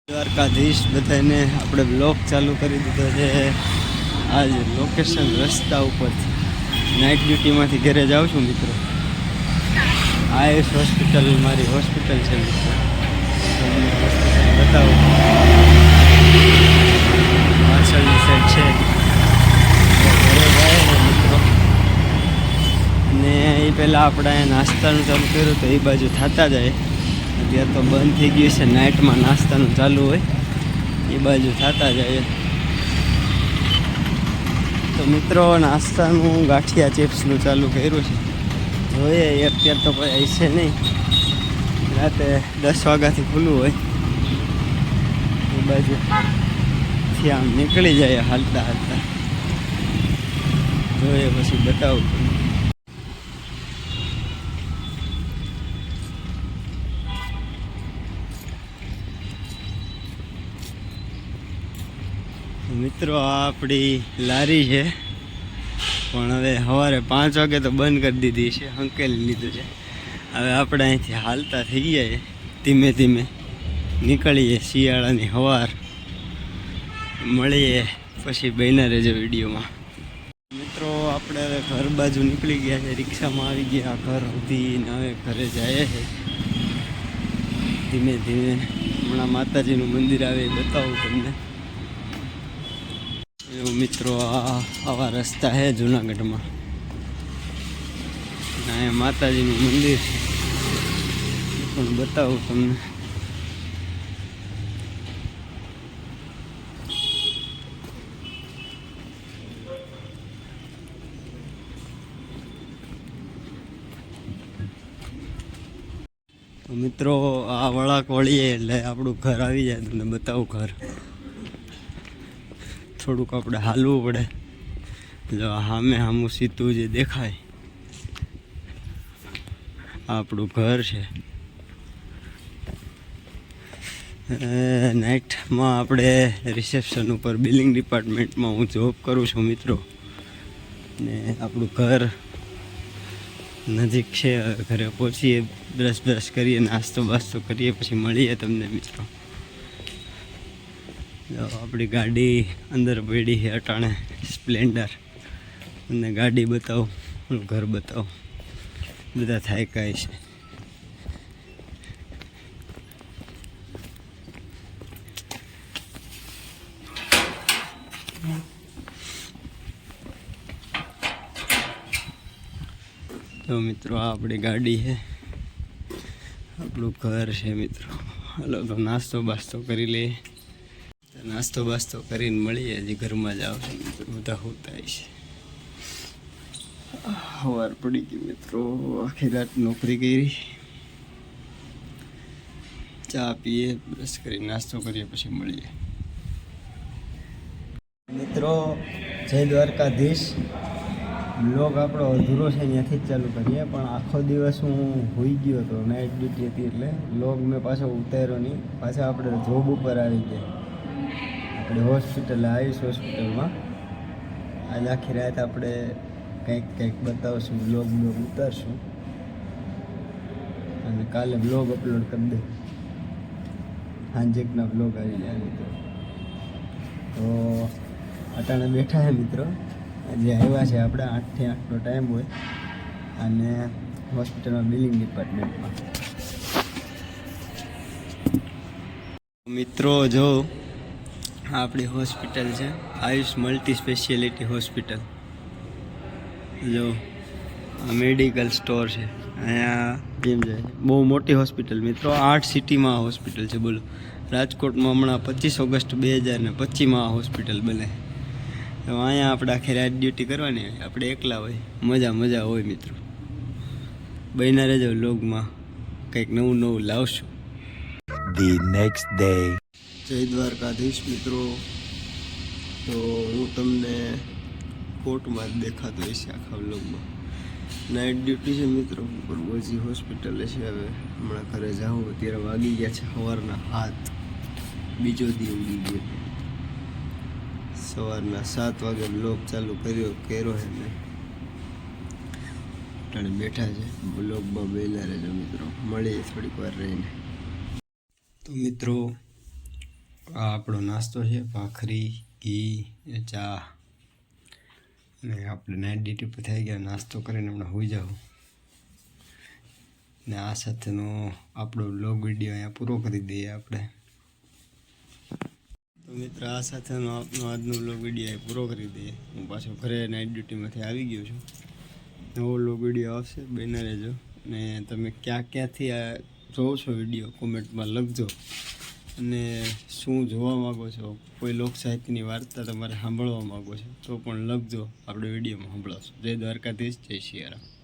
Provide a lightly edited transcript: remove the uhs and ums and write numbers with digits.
દ્વારકાધીશ બધાને આપણે બ્લોગ ચાલુ કરી દીધો છે. આજ લોકેશન રસ્તા ઉપરથી નાઇટ ડ્યુટીમાંથી ઘરે જાઉં છું મિત્રો. આયુષ હોસ્પિટલ મારી હોસ્પિટલ છે મિત્રો. તમને હોસ્પિટલ બતાવું પાછળની સાઈડ છે ઘરે જાય ને મિત્રો. અને એ પહેલાં આપણે અહીંયા નાસ્તાનું ચાલુ કર્યું તો એ બાજુ થતા જાય. અત્યારે તો બંધ થઈ ગયું છે. નાઇટમાં નાસ્તાનું ચાલુ હોય એ બાજુ થતા જાય. તો મિત્રો નાસ્તાનું ગાંઠિયા ચિપ્સનું ચાલુ કર્યું છે. જોઈએ અત્યારે તો કોઈ હશે નહીં. રાતે 10 વાગ્યાથી ખુલ્લું હોય એ બાજુથી આમ નીકળી જાય હાલતા હાલતા. જોઈએ પછી બતાવું. મિત્રો આ આપણી લારી છે પણ હવે સવારે 5 વાગે તો બંધ કરી દીધી છે. હંકેલી લીધું છે. હવે આપણે અહીંથી હાલતા થઈ જાય ધીમે ધીમે નીકળીએ. શિયાળાની સવાર મળીએ પછી બન્યા રહેજો વિડીયોમાં. મિત્રો આપણે હવે ઘર બાજુ નીકળી ગયા છે. રિક્ષામાં આવી ગયા ઘર સુધી ને હવે ઘરે જાય છે ધીમે ધીમે. હમણાં માતાજીનું મંદિર આવે એ બતાવું તમને. એવું મિત્રો આવા રસ્તા છે જુનાગઢમાં. અહીંયા માતાજીનું મંદિર છે પણ બતાવું તમને. મિત્રો આ વળાક વળીએ એટલે આપણું ઘર આવી જાય. તમને બતાવું ઘર. થોડુંક આપણે હાલવું પડે. જો સામે સામું સીધું જે દેખાય આપણું ઘર છે. નાઇટમાં આપણે રિસેપ્શન ઉપર બિલિંગ ડિપાર્ટમેન્ટમાં હું જોબ કરું છું મિત્રો. ને આપણું ઘર નજીક છે. ઘરે પહોંચીએ, બ્રશ કરીએ, નાસ્તો બાસ્તો કરીએ પછી મળીએ તમને મિત્રો. આપણી ગાડી અંદર પડી છે અટાણે સ્પ્લેન્ડર. અને ગાડી બતાવું, ઘર બતાવું, બધા થાય કાંઈ છે. તો મિત્રો આ આપણી ગાડી છે, આપણું ઘર છે મિત્રો. હાલો તો નાસ્તો બાસ્તો કરી લઈએ. નાસ્તો બાસ્તો કરીને મળીએ. હજી ઘરમાં જ આવશે મિત્રો. બધા હોતા છે. સવાર પડી ગઈ મિત્રો. આખી રાત નોકરી કરી. ચા પીએ, બ્રશ કરી નાસ્તો કરીએ પછી મળીએ મિત્રો. જય દ્વારકાધીશ. બ્લોગ આપણો અધૂરો છે ત્યાંથી જ ચાલુ કરીએ. પણ આખો દિવસ હું હોઈ ગયો હતો, નાઇટ ડ્યુટી હતી એટલે બ્લોગ મેં પાછો ઉતાર્યો નહીં. પાછા આપણે જોબ ઉપર આવી ગયા. આપણે હોસ્પિટલ આયુષ હોસ્પિટલમાં આજ આખી રાત આપણે કંઈક બતાવશું. બ્લોગ ઉતારશું અને કાલે બ્લોગ અપલોડ કરી દઉં. સાંજેકના બ્લોગ આવી જાય મિત્રો. તો અટાણે બેઠા છે મિત્રો. જે આવ્યા છે આપણે 8 થી 8નો ટાઈમ હોય અને હોસ્પિટલમાં બિલિંગ ડિપાર્ટમેન્ટમાં. મિત્રો જો આપણી હોસ્પિટલ છે આયુષ મલ્ટી સ્પેશિયાલિટી હોસ્પિટલ. જો આ મેડિકલ સ્ટોર છે અહીંયા. કેમ જાય બહુ મોટી હોસ્પિટલ મિત્રો. 8 સિટીમાં હોસ્પિટલ છે બોલો. રાજકોટમાં હમણાં 25 ઓગસ્ટ 2025માં આ હોસ્પિટલ બને. તો અહીંયા આપણે આખી રાત ડ્યુટી કરવાની હોય. આપણે એકલા હોય, મજા હોય મિત્રો. બન્યા રહેજો વ્લોગમાં, કંઈક નવું લાવશું. The next day. જય દ્વારકાધીશ મિત્રો. તો હું તમને કોર્ટમાં જ દેખાતો હશે આખા વ્લોગમાં. નાઇટ ડ્યુટી છે મિત્રો. બરબોજી હોસ્પિટલે છે. હવે હમણાં ઘરે જાઉં. અત્યારે વાગી ગયા છે સવારના 7. બીજો દી ઉડી ગયો. સવારના 7 વાગે બ્લોગ ચાલુ કર્યો છે મેં. અટાણે બેઠા છે. બ્લોગમાં બેલા રહેજો મિત્રો. મળીએ થોડીક વાર રહીને. તો મિત્રો આ આપણો નાસ્તો છે, ભાખરી, ઘી ને ચા. ને આપણે નાઇટ ડ્યુટી પર થઈ ગયા, નાસ્તો કરીને હમણાં હોઈ જાઉં. ને આ સાથેનો આપણો વ્લોગ વિડીયો અહીંયા પૂરો કરી દઈએ આપણે. તો મિત્ર, આ સાથેનો આપનો આજનો વ્લોગ વિડીયો અહીં પૂરો કરી દઈએ. હું પાછો ઘરે નાઇટ ડ્યુટીમાંથી આવી ગયો છું. નવો વ્લોગ વિડીયો આવશે, બને રહેજો. ને તમે ક્યાંથી આ જોવો છો વિડીયો કોમેન્ટમાં લખજો. અને શું જોવા માગો છો, કોઈ લોક સાહિત્યની વાર્તા તમારે સાંભળવા માગો છો તો પણ લખજો, આપણે વિડીયોમાં સાંભળાવશું. જય દ્વારકાધીશ, જય સિયારામ.